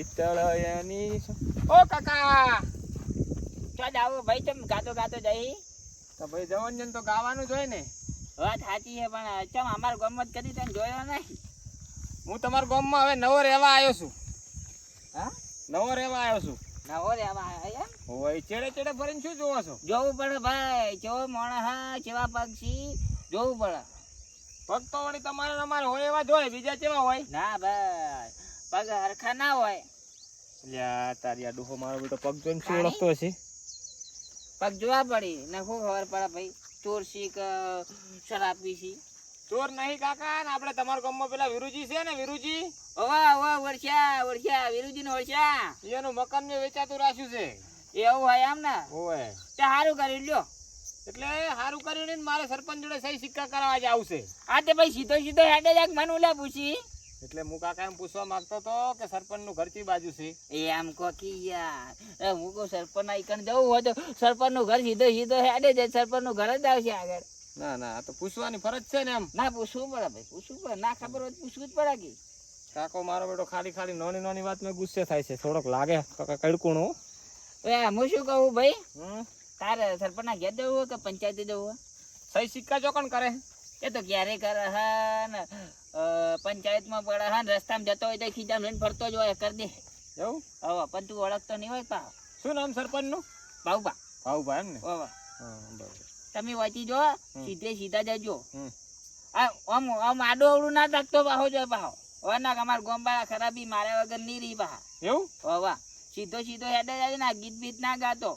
શીતળયાની ઓ કાકા ચાલ આવો ભાઈ, તમે ગાતો ગાતો જઈ તો ભાઈ જવન તો ગાવાનું જ હોય ને. વાત સાચી છે, પણ ચમ અમાર ગમત કરી તને જોયો નહીં. હું તમારા ગામમાં હવે નવો રહેવા આવ્યો છું. હા, નવો રહેવા આવ્યો છું. નવો રહેવા આવ્યા એમ? હોય ચેડે ચેડે ફરીને શું જોવો છો? જોવું પડે ભાઈ, કેવો માણસ હા, કેવા પક્ષી જોવું પડે. પગ તો વળી તમારે અમારે હોય એવા જ હોય, બીજા કેવા હોય? ના ભાઈ, પગ હરખા ના હોય. લ્યા તારી આ ડોહો મારો બેટો પગ જોઈને શું ઓળખતો હશે? પગ જોવા પડી ને શું ખબર પડે ભાઈ, ચોર સી કે શરાબ પીસી? ચોર નહીં કાકા, ને આપણે તમારા ગામમાં પેલા વિરુજી છે ને, વિરુજી ઓવા ઓવા વર્ષા વર્ષા વિરુજી નો વર્ષા એનું મકાન મેં વેચાતું રાખ્યું છે. એવું હોય એમ ને? હોય તે સારું કર્યું લ્યો. એટલે સારું કર્યું ને મારે સરપંચ જોડે સહી સિક્કા કરાવવા જ આવશે. હા તે ભાઈ સીધો સીધો હેડે જાક મને ઓલા પૂછી. એટલે હું કાકા એમ પૂછવા માંગતો હતો કે સરપંચ નું ઘર કઈ બાજુ છે? એમ કો કી યાર, હું કહું સરપંચ ના ઈકણ જવું હોય તો સરપંચ નું ઘર સીધો સીધો હેડે જાય, સરપંચ નું ઘર જ આવશે આગળ. ના ના આ તો પૂછવાની ફરજ છે ને. એમ ના પૂછવું પડે ભાઈ, પૂછવું પડે. ના ખબર હોય પૂછવું જ પડે કે. કાકો મારો બેટો ખાલી ખાલી નાની નાની વાત માં ગુસ્સે થાય છે, થોડોક લાગે કાકા કડકુણો. હું શું કહું ભાઈ, તારે સરપંચ ના ઘેર જવું હોય કે પંચાયતે જવું હોય? સહી સિક્કા ચોકણ કરે એ તો ક્યારે કરે હા ને, પંચાયત માં પડે હા ને, રસ્તામાં જતો હોય તો ખીચામ લઈને ફરતો જ હોય, કરી દે એવું. હવે પણ તું ઓળખતો નહીં હોય પા. શું નામ સરપંચ નું? બાબુબા. ભાઉભા એમ ને? ઓવા બરાબર. તમે વાંચી જો, સીધે સીધા જજો. આમ આમ આડો અવડું ના રાખતો પાહો જો પાહો. હવે ના અમારા ગોમબાળા ખરાબી માર્યા વગર નહીં રહી પાહા. એવું? હોવા સીધો સીધો હેડે જાય ને, ગીત બીત ના ગાતો.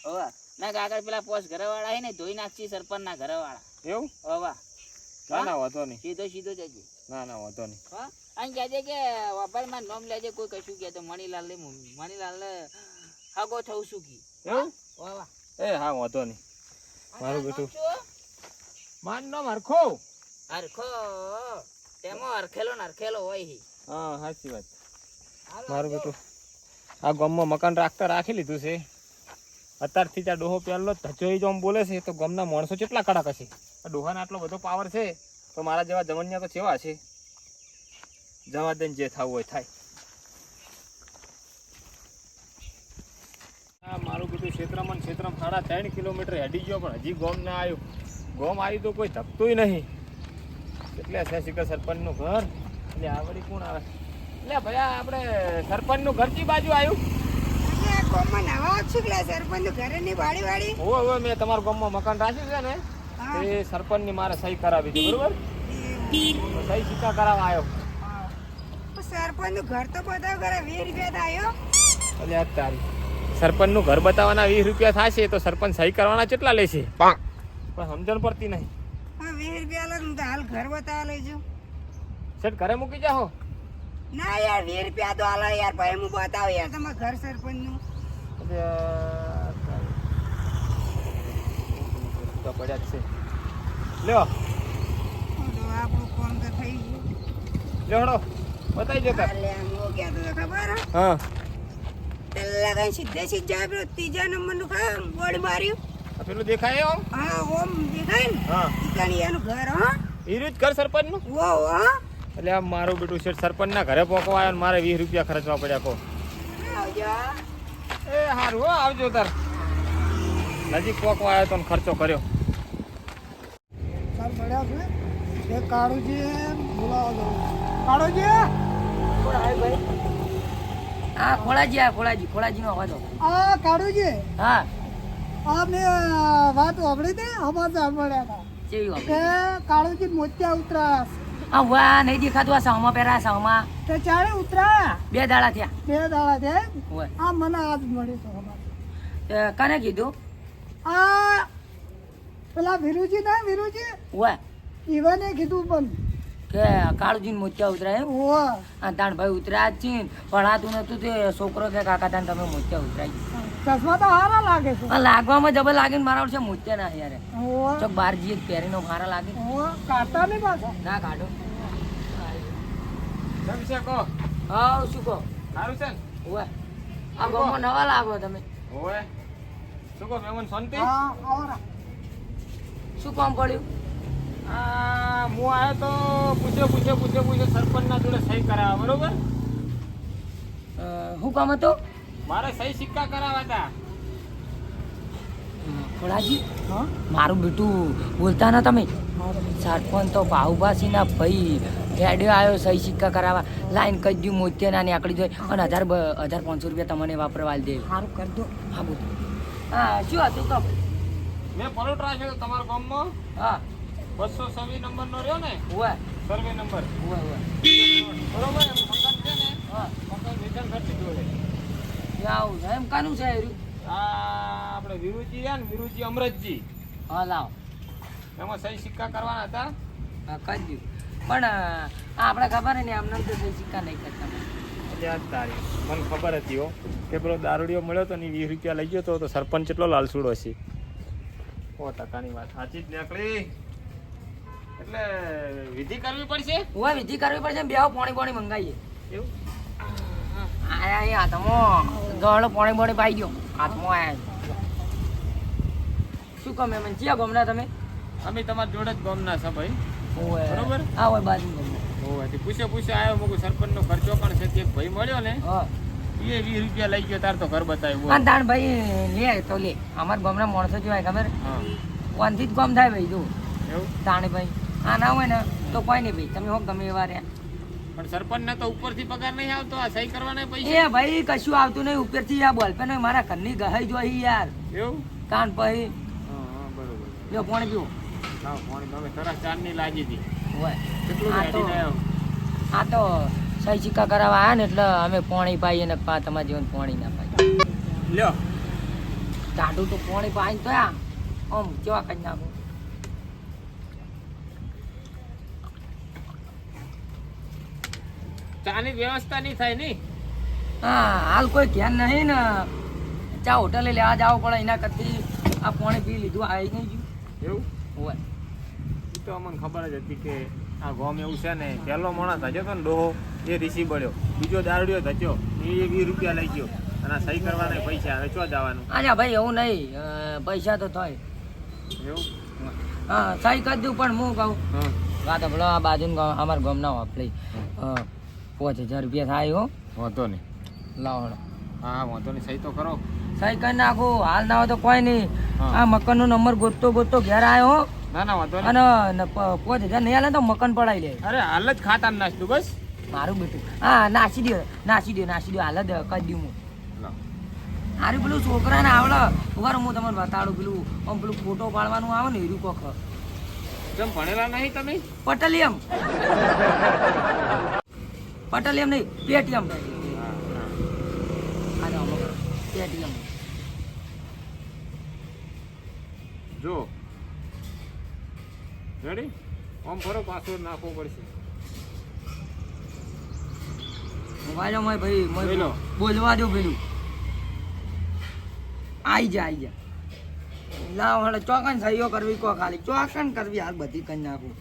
હોવા ના આગળ પેલા પોસ્ટ ઘર વાળા હે ને ધોઈ નાખશી સરપંચ ના ઘર વાળા. એવું? હોવા ના ના વાંધો નહીં. સીધો સીધો જજે. ના ના વાંધો નહીં. હા અને કહેજે કે વાપર માં નામ લેજે, કોઈ કશું કે તો મણીલાલ ને, મણીલાલ ને હગો થવું શું કી. એવું? હોવા એ હા વાંધો નહીં. મારું બેટું માન નામ હરખો. હરખો તેમાં હરખેલો ને હરખેલો હોય છે. હા સાચી વાત. મારું બેટું આ ગામમાં મકાન રાખતા રાખી લીધું છે. અત્યારથી ત્યાં ડોહો પહેલો ધચોઈ જો આમ બોલે છે તો ગામના માણસો કેટલા કડાક હશે. આ ડોહાને આટલો બધો પાવર છે તો મારા જેવા જવનિયા તો કેવા છે. જવા દઈને જે થવું હોય થાય. આ મારું બધું ક્ષેત્રમાં 3.5 કિલોમીટર હેડી ગયો પણ હજી ગોમ ના આવ્યું. ગોમ આવ્યું તો કોઈ ધપતુંય નહીં. એટલે છે શિખર સરપંચનું ઘર. એટલે આ વળી કોણ આવે? એટલે ભાઈ આપણે સરપંચનું ઘર કઈ બાજુ આવ્યું? હવે મેં તમારા ગામમાં મકાન રાખ્યું છે ને, એ સરપંચની મારે સહી કરાવી હતી, બરોબર? સહી સિક્કા કરાવવા આવ્યો. સરપંચ ઘર તો બતાવ કરે 20 રૂપિયા આવ્યો. એટલે આ તારી સરપંચનું ઘર બતાવવાના 20 રૂપિયા થશે તો સરપંચ સહી કરવાના કેટલા લેશે? પણ સમજણ પડતી નહીં. હા 20 રૂપિયા લગ હાલ ઘર બતાવવા લેજો. સેટ ઘરે મૂકી જાઓ. ના યાર 20 રૂપિયા તો હાલ યાર ભાઈ, હું બતાવ યાર તમારા ઘર સરપંચ નું. તો પડ્યા જ છે. લ્યો આપણું કોમ તો થઈ ગયું. લ્યો હડો બતાવી દેતા. ખબર હા પેલા કઈ સીધે સીધા પેલો 3જા નંબર નું બોર્ડ માર્યું. પેલું દેખાય એમ? હા ઓમ દેખાય ને? હા ઈકાની એનું ઘર. હા ઈ જ ઘર સરપંચનું. વો હા એટલે આ મારું બેટું શેઠ સરપંચના ઘરે પહોંચવા આવ્યો ને મારે 20 રૂપિયા ખર્ચવા પડ્યા. કહો આવજો. એ સારું હો, આવજો તાર. નજીક પહોંચવા આવ્યો તો ખર્ચો કર્યો. ચાલ પડ્યા છે એ કાળુજી બોલાવો. કાળુજી હા ખોળાજી નો અવાજ. આ કાળુજી હા આપને વાત સાંભળી હતી, અમારે સાંભળ્યા હતા કેવી વાત? કે કાળુજી મોતિયા ઉતરાયા છે. આ વાહ નહીં દેખાતું, આ સામા પહેરા સામા તે ચારે ઉતરાયા 2 દાડા થયા. 2 દાડા છે. હોય આ મને આજ મળ્યું છે અમારે. કને કીધું? આ પેલા વિરુજી ના વિરુજી હોય ઈવાને કીધું પણ કે કાળુજી મોતિયા ઉતરાય એમ. ઓવા આ દાણભાઈ ઉતર્યા જ છે પણ આ તું નતું તે છોકરો કે કાકા તાન તમે મોતિયા ઉતરાય. ચશ્મા તો હારા લાગે છે. આ લાગવામાં જબર લાગે ને મારા વર્ષે મોતિયા ના યાર. ઓવા ચોક બાર જઈએ પહેરીનો હારા લાગે. ઓવા કાઢતા નહીં પાછા. ના કાઢો. કેમ છે કહો? હા શું કહો? સારું છે ને? હોય આ ગામમાં નવા લાગો તમે. ઓય શું કહો મહેમાન શાંતિ? હા આવરા શું કામ પડ્યું? હું આવ્યો તો પૂછ્યો સરપંચના જોડે સહી કરાવવા, બરોબર? શું કામ હતું મારે સહી સિક્કા કરાવવા હતા. ખોડાજી મારું બેટું બોલતા ના તમે સરપંચ તો બાહુબાસીના ભાઈ રેડિયો આવ્યો સહી સિક્કા કરાવવા લાઈન કહી દઉં મોતે ના આકડી જોઈ અને 1500 રૂપિયા તમને વાપરવા દે સારું કરી દો હા બોલ હા શું હતું કહો મેં પલોટ રાખ્યો હતો તમારા ગામમાં. હા 226 નંબરનો રહ્યો ને હુઆ સર્વે નંબર. હુઆ હુઆ બરોબર એમ મકાન છે ને હા મકાન વેચાણ કરતી જોડે. આવું છે એમ કાનું છે એર્યું? આ આપણે વિરુજી રહ્યા ને વિરુજી અમરતજી હા લાવ એમાં સહી સિક્કા કરવાના હતા. હા કરી દઉં પણ આપણે ખબર ને આમને તો સહી સિક્કા નહીં કરતા એટલે આજ તારી મને ખબર હતી હો કે પેલો દારૂડિયો મળ્યો તો ને 20 રૂપિયા લઈ ગયો તો સરપંચ એટલો લાલસુડો હશે. 100%ની વાત સાચી જ નીકળી. એટલે વિધિ કરવી પડશે. હુઆ વિધિ કરવી પડશે બેહો પાણી મંગાવીએ એવું આયા અહીંયા તમો ગળો પાણી પાઈ ગયો હાથમાં આયા શું કહો મેમન ચિયા ગમના તમે અમે તમારા જોડે જ ગામના છે ભાઈ. ઓય બરોબર. હા ઓય બાજુ ગમના ઓય તે પૂછે આવ્યો મુકુ સરપંચનો ખર્ચો પણ છે તે એક ભાઈ મળ્યો ને હા એ 20 રૂપિયા લઈ ગયો તાર તો ઘર બતાવ્યું. હા તાણ ભાઈ લે તો લે અમાર ગામના માણસો જોવાય ખબર હા કોનથી જ ગામ થાય ભાઈ જો એવું તાણે ભાઈ આ ના હોય ને તો કોઈ નહીં ભાઈ તમે હો ગમે એવા રહ્યા પણ સરપંચને તો ઉપરથી પગાર નહીં આવતો. આ સહી કરવાના પૈસા એ ભાઈ કશું આવતું નહીં ઉપરથી આ બોલપેન હોય મારા ઘરની ગહાઈ જોઈ યાર એવું. કાન ભાઈ હા બરોબર. લ્યો પાણી પીવો લાવ પાણી તમે તરસ ચારની લાગી હતી. હોય કેટલું આ તો રેડી આવ્યો. આ તો સહી સિક્કા કરાવવા આવ્યા ને એટલે અમે પાણી પાઈએ ને તમારા જીવન પાણી ના પાઈએ લ્યો ટાઢું તો પાણી પાઈ તો આમ કેવા કરી નાખું ચાની વ્યવસ્થા નહીં થાય નહીં. હા હાલ કોઈ ધ્યાન નહીં ને ચા હોટલે લેવા જવું પડે એના કરતી આ પાણી પી લીધું આવી નહીં ગયું એવું હોય એ તો અમને ખબર જ હતી કે આ ગામ એવું છે ને. પહેલો માણસ ધજ્યો હતો ને ડોહો એ રીસી બળ્યો. બીજો દારૂડિયો ધજ્યો એ 20 રૂપિયા લઈ ગયો અને આ સહી કરવાના પૈસા હવે ચો જવાનું. આજા ભાઈ એવું નહીં પૈસા તો થાય એવું હા સહી કરી દઉં પણ હું કહું હા વાત બોલો આ બાજુનું ગામ અમારા ગામના વાપરી 5000 રૂપિયા થાય હો વાંધો નહીં. લાવણો હા વાંધો નહીં. સહી તો કરો. સહી કરી નાખું હાલ ના હોય તો કોઈ નહીં હા. આ મકાનનો નંબર ગોતતો ઘેર આવ્યો હો ના ના વાંધો નહીં. અને 5000 નહીં હાલે તો મકાન પડાવી લે અરે હાલ જ ખાતા નાખતું બસ. મારું બેટું હા નાસી દો હાલ જ કરી દઉં હું લાવ. હારું પેલું છોકરાને આવડે ઉભા હું તમને બતાડું પેલું ફોટો પાડવાનું આવે ને એરું કોખ કેમ ભણેલા નહીં તમે? પટેલિયમ નહીં પેટીએમ પેટીએમ જો રેડી આમ ફરો પાસવર્ડ નાખવો પડશે. મોબાઈલ માં ભાઈ બોલો. બોલવા દો પેલું આઈ જા લાવ હળે ચોકન સહીઓ કરવી કો ખાલી ચોકન કરવી હાલ બધી કરી નાખું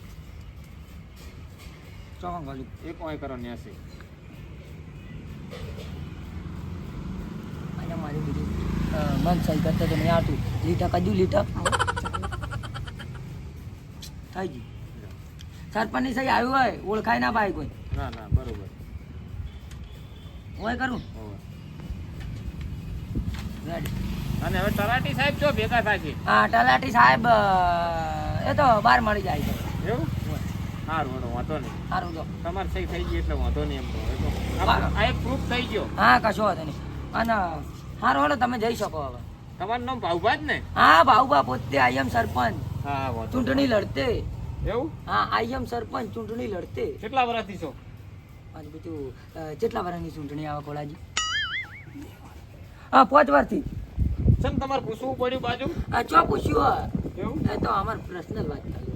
ચોકન ખાલી એક વાય કરો 89. અને મારી બીજું મન સહી કરતો તો નહીં આવતું લીટા કજુ લીટા થઈ ગયું સરપંચની સહી આવ્યું હોય ઓળખાય ના ભાઈ કોઈ ના ના બરોબર. હોય કરું હોવે. રેડી અને હવે તલાટી સાહેબ જો ભેગા થાય છે. હા તલાટી સાહેબ એ તો બહાર મળી જાય છે એવું સારું હેડો વાંધો નહીં. સારું જો તમારે સહી થઈ ગઈ એટલે વાંધો નહીં. એમ તો હવે તો આ એક પ્રૂફ થઈ ગયો. હા કશો વાંધો નહીં અને સારું હળો તમે જઈ શકો હવે તમારું નામ ભાઉભા જ ને? હા ભાઉભા પોતે આઈએમ સરપંચ હા વાંધો ચૂંટણી લડતે એવું. હા આઈએમ સરપંચ ચૂંટણી લડતે કેટલા વર્ષથી છો? અને બીજું કેટલા વર્ષની ચૂંટણી આવે કોલાજી? હા 5 વર્ષથી. ચમ તમારે પૂછવું પડ્યું બાજુ? આ ચો પૂછ્યું એવું એ તો અમાર પર્સનલ વાત ચાલુ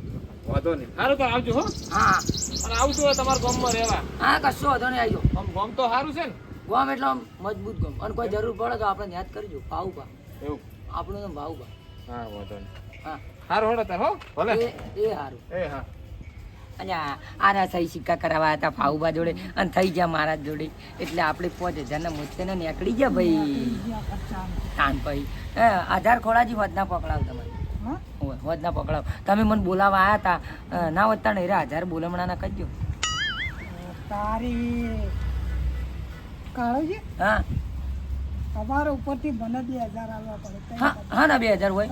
વાંધો નહીં. સારું તો આવજો હો. હા અને આવજો હવે તમારા ગામમાં રહેવા. હા કશો વાંધો નહીં આવજો આમ ગામ તો સારું છે ને? ગામ એટલે આમ મજબૂત ગામ અને કોઈ જરૂર પડે તો આપણે યાદ કરજો ભાઉભા એવું. આપણું નામ ભાઉભા હા વાંધો નહીં. હા સારું હેડો તાર હો ભલે. એ સારું એ હા અને આના સહી સિક્કા કરાવવા હતા ભાઉભા જોડે અને થઈ ગયા મારા જોડે એટલે આપણે 5000 મોતે નીકળી ગયા ભાઈ કાન ભાઈ 1000 ખોળાજી વધના પકડાવ તમારે વધના પકડાવ તમે મને બોલાવા આવ્યા હતા ના વધતા નહીં 1000 બોલમણાના કહી દો કાળુજી હા અમારે ઉપરથી મને 2000 આલવા પડે હા હા ના 2000 હોય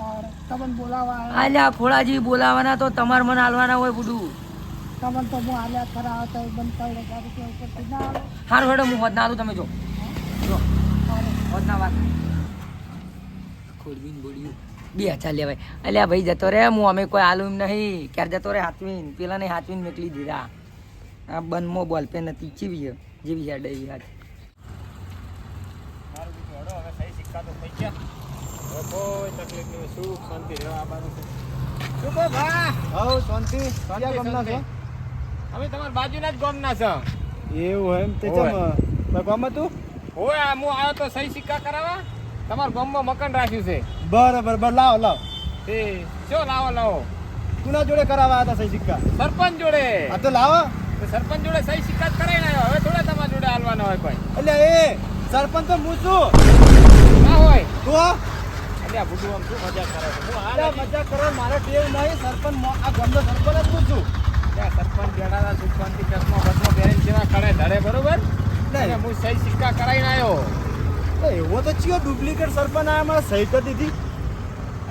તમને બોલાવા આલ્યા ખોળાજી બોલાવાના તો તમારે મને હાલવાના હોય બધું તમને તો હું આલ્યા ખરા આવતા બંધ 3000 રૂપિયા ઉપરથી ના આલો હારું હેડો હું હોદ ના આલું તમે જો હોદ ના વાત ખોડવીને બોલ્યું 2000 લેવાય અલ્યા ભાઈ જતો રે હું અમે કોઈ આલું એમ નહીં ક્યારે જતો રે હાથવીન પેલા ને હાથવીન મેકલી દીધા આ બનમાં બોલ પે નથી ચીવી જેવી યાદ આવી યાદ મારું બીજું હડો હવે સહી સિક્કા તો થઈ ગયા હવે કોઈ તકલીફ નહીં સુખ શાંતિ રહેવા આવવાનું છે શું કહો ભા હવ શાંતિ ક્યાં ગામના છો? અમે તમારા બાજુના જ ગામના છો એવું એમ તે ઓય. ચમ ગામમાં તું હોય આ હું આવ્યો તો સહી સિક્કા કરાવવા તમારા ગામમાં મકાન રાખ્યું છે બરાબર બર લાવ લાવ તે શું લાવો તુના જોડે કરાવવા હતા સહી સિક્કા સરપંચ જોડે આ તો લાવો તો સરપંચ જોડે સહી સિક્કા જ કરાવીને આવ્યો હવે થોડા તમારા જોડે હાલવાના હોય કોઈ એટલે એ સરપંચ તો હું છું ના હોય તો એટલે આ બધું આમ શું મજાક કરે છે હું અરે આ મજાક કરો મારે ટેવ નહીં સરપંચ આ ગામનો સરપંચ જ હું છું ત્યાં સરપંચ બેઠા હતા સુખ શાંતિ ચશ્મા બસમાં પહેરીને જેવા ખડે ધડે બરોબર અને હું સહી સિક્કા કરાવીને આવ્યો એવો તો ચિયો ડુપ્લિકેટ સરપંચ આ મારે સહી કરી દીધી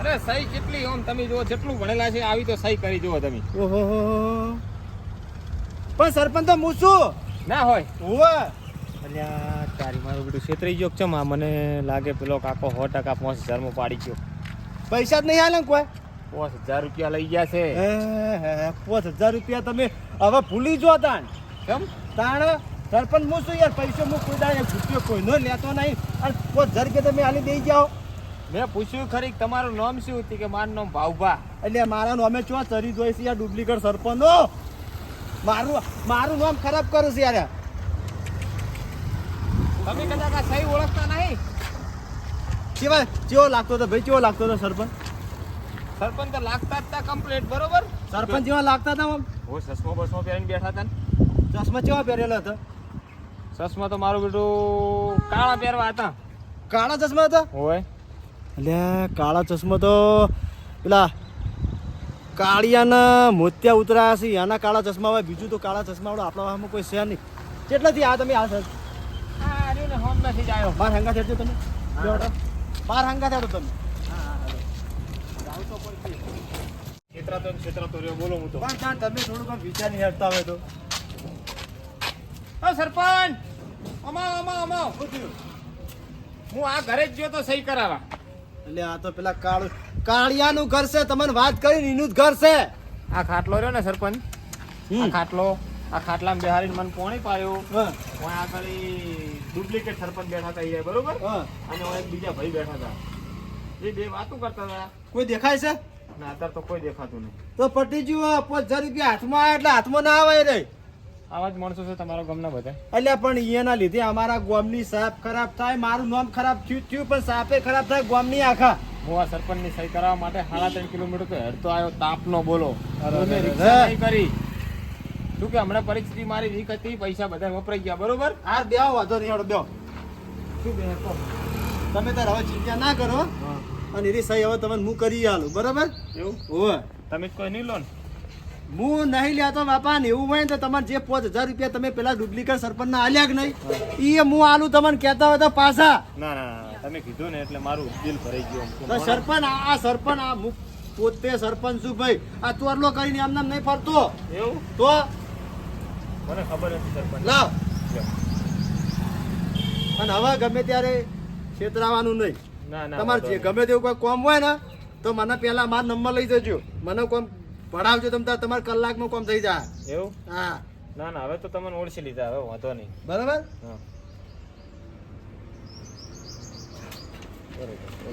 અરે સહી કેટલી આમ તમે જુઓ જેટલું ભણેલા છે આવી તો સહી કરી જુઓ તમે ઓહો પણ સરપંચ તો હું છું ના હોય ઓવે અલ્યા તારી મારું બધું છેતરી ગયો છે માં મને લાગે પેલો કાકો 100% 5000 માં પાડી ગયો પૈસા જ નહીં હાલે ને કોઈ 5000 રૂપિયા લઈ ગયા છે 5000 રૂપિયા તમે હવે ભૂલી જો તાણ કેમ તાણ સરપંચ હું છું યાર પૈસો હું કોઈ દાડે છૂટ્યો કોઈનો લેતો નહીં અને 5000 રૂપિયા તમે હાલી દઈ જાઓ મેં પૂછ્યું ખરી કે તમારું નામ શું હતું કે મારું નામ ભાવભા એટલે મારા નામે ચો ચરી જોઈ છે યાર ડુપ્લિકેટ સરપંચ મારું નામ ખરાબ કરું છે યાર તમે કદાચ આ સહી ઓળખતા નહીં ચેવો લાગતો હતો ભાઈ ચેવો લાગતો હતો સરપંચ સરપંચ તો લાગતા જ તા કમ્પ્લીટ બરોબર સરપંચ જેવા લાગતા હતા આમ હું ચશ્મા બસમાં પહેરીને બેઠા હતા ને ચશ્મા ચેવા પહેરેલો હતો ચશ્મા તો મારું બેટું કાળા પહેરવા હતા કાળા ચશ્મા હતા હોય એટલે કાળા ચશ્મા તો પેલા કાળિયાના મોતિયા ઉતરાયા છે એના કાળા ચશ્મા હોય બીજું તો કાળા ચશ્મા વાળો આપણા વાહમાં કોઈ છે નહીં કેટલાથી આ તમે આ સર આ રહ્યું ને હોમ નથી જ આવ્યો બાર હંગા થયો તમે બાર હંગા થયો તમે છેતરાતો રહ્યો બોલો હું તો પણ તાણ તમે થોડુંક આમ વિચાર નહીં હટતા હોય તો ઓ સરપંચ અમાવ હું આ ઘરે જ ગયો તો સહી કરાવવા એટલે આ તો પેલા કાળિયાનું ઘર છે તમને વાત કરીને એનું જ ઘર છે આ ખાટલો રહ્યો ને સરપંચ આ ખાટલામાં બેહારીને મને પોણી પાડ્યો હા, હું આગળ ડુપ્લિકેટ સરપંચ બેઠા હતા એ બરોબર હા. અને હું એક બીજા ભાઈ બેઠા હતા એ બે વાતો કરતા હતા કોઈ દેખાય છે ના અત્યારે તો કોઈ દેખાતું નહીં તો પટી જુઓ 5000 રૂપિયા હાથમાં આવ્યા એટલે હાથમાં ના આવે રે આવા જ માણસો છે તમારા ગામના બધા એટલે પણ એના લીધે અમારા ગામની સાપ ખરાબ થાય મારું નામ ખરાબ થયું પણ સાપે ખરાબ થાય ગામની આખા હું આ સરપંચની સહી કરાવવા માટે 3.5 કિલોમીટર તો હેડતો આવ્યો તાપનો બોલો અરે, મેં અરે, રિક્ષા અરે. નહીં કરી શું કે હમણાં પરિસ્થિતિ મારી વીક હતી પૈસા બધા વપરાઈ ગયા બરોબર આ બેહો વાંધો નહીં હેડો બેહો શું બે કહો તમે તાર હવે ચિંતા ના કરો અને એની સહી હવે તમને હું કરી આલું બરાબર એવું ઓવે તમે જ કોઈ નહીં લો ને હું નહીં લેતો બાપા ને એવું હોય ને તો તમારે જે 5000 રૂપિયા તમે પેલા ડુપ્લિકેટ સરપંચના આલ્યા કે નહીં એ હું આલું તમને કહેતા હોય તો પાછા ના તમે કીધું ને એટલે મારું દિલ ભરાઈ ગયું તો સરપંચ આ સરપંચ આ હું પોતે સરપંચ છું ભાઈ આ તોરલો કરીને આમ નામ નહીં ફરતો એવું તો મને ખબર નથી સરપંચ લાવ અને હવે ગમે ત્યારે છેતરાવાનું નહીં ના તમારે જે ગમે તેવું કોઈ કોમ હોય ને તો મને પહેલા મારો નંબર લઈ જજો મને કોમ ભણાવજો તમે તમારે કલાકમાં કોમ થઈ જાય એવું હા ના હવે તો તમને ઓળખી લીધા હવે વાંધો નહીં બરાબર હા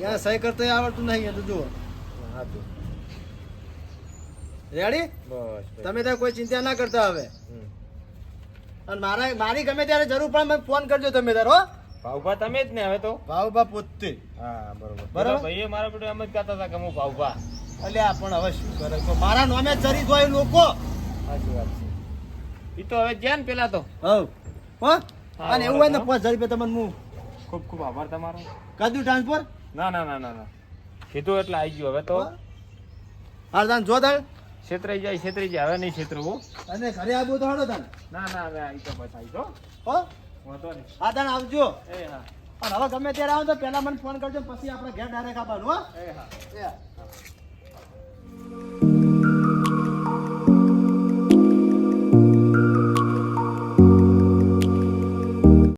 યાર સહી કરતા આવડતું નહીં એ તો જુઓ હા તું રેડી બસ તમે ત્યાં કોઈ ચિંતા ના કરતા હવે હમ. અને મારી ગમે ત્યારે જરૂર પડે મને ફોન કરજો તમે તાર હો ભાવભા તમે જ ને હવે તો ભાવભા પોતે હા બરોબર બરાબર. ભાઈએ મારા બેટો એમ જ કહેતા હતા કે હું ભાવભા અલ્યા પણ હવે શું કરે તો મારા નામે ચરી હોય લોકો સાચી વાત છે ઈ તો હવે જ્યાં ને પેલા તો હવ હો અને એવું હોય ને 5000 રૂપિયા તમને હું ખૂબ ખૂબ આભાર તમારો કાધું ટ્રાન્સફર ના કીધું એટલે આવી ગયું હવે તો હારદાન જો તાર છેતરાઈ જાય હવે નહીં છેતરવું અને ઘરે આવું તો હડો તાર ના હવે આવી તો બસ આવી જો હો વાંધો નહીં. હા તાણ આવજો એ હા અને હવે ગમે ત્યારે આવો તો પહેલા મને ફોન કરજો પછી આપણે ઘેર ડાયરેક્ટ આવવાનું હો એ હા એ હા.